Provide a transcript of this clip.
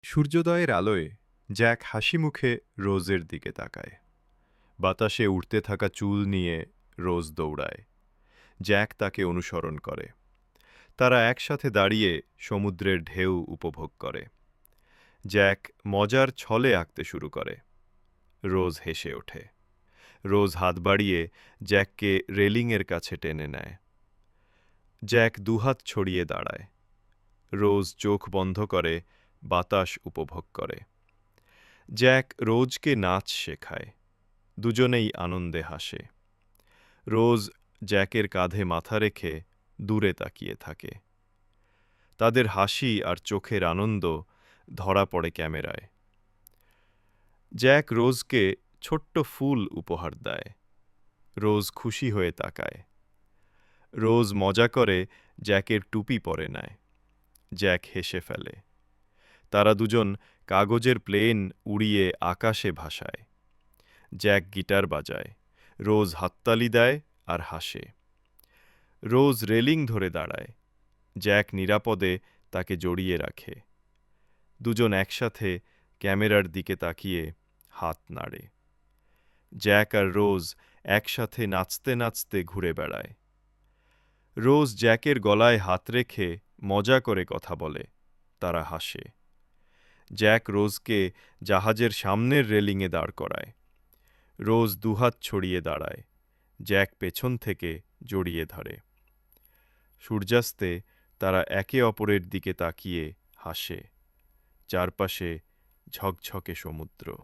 সূর্যোদয়ের আলোয় জ্যাক হাসিমুখে রোজের দিকে তাকায়। বাতাসে উড়তে থাকা চুল নিয়ে রোজ দৌড়ায়। জ্যাক তাকে অনুসরণ করে। তারা একসাথে দাঁড়িয়ে সমুদ্রের ঢেউ উপভোগ করে। জ্যাক মজার ছলে আঁকতে শুরু করে। রোজ হেসে ওঠে। রোজ হাত বাড়িয়ে জ্যাককে রেলিংয়ের কাছে টেনে নেয়। জ্যাক দুহাত ছড়িয়ে দাঁড়ায়। রোজ চোখ বন্ধ করে বাতাস উপভোগ করে। জ্যাক রোজকে নাচ শেখায়। দুজনেই আনন্দে হাসে। রোজ জ্যাকের কাঁধে মাথা রেখে দূরে তাকিয়ে থাকে। তাদের হাসি আর চোখের আনন্দ ধরা পড়ে ক্যামেরায়। জ্যাক রোজকে ছোট্ট ফুল উপহার দেয়। রোজ খুশি হয়ে তাকায়। রোজ মজা করে জ্যাকের টুপি পরে নেয়। জ্যাক হেসে ফেলে। তারা দুজন কাগজের প্লেন উড়িয়ে আকাশে ভাসায়। জ্যাক গিটার বাজায়। রোজ হাততালি দেয় আর হাসে। রোজ রেলিং ধরে দাঁড়ায়। জ্যাক নিরাপদে তাকে জড়িয়ে রাখে। দুজন একসাথে ক্যামেরার দিকে তাকিয়ে হাত নাড়ে। জ্যাক আর রোজ একসাথে নাচতে নাচতে ঘুরে বেড়ায়। রোজ জ্যাকের গলায় হাত রেখে মজা করে কথা বলে। তারা হাসে। জ্যাক রোজকে জাহাজের সামনের রেলিংয়ে দাঁড় করায়। রোজ দুহাত ছড়িয়ে দাঁড়ায়। জ্যাক পেছন থেকে জড়িয়ে ধরে। সূর্যাস্তে তারা একে অপরের দিকে তাকিয়ে হাসে। চারপাশে ঝকঝকে সমুদ্র।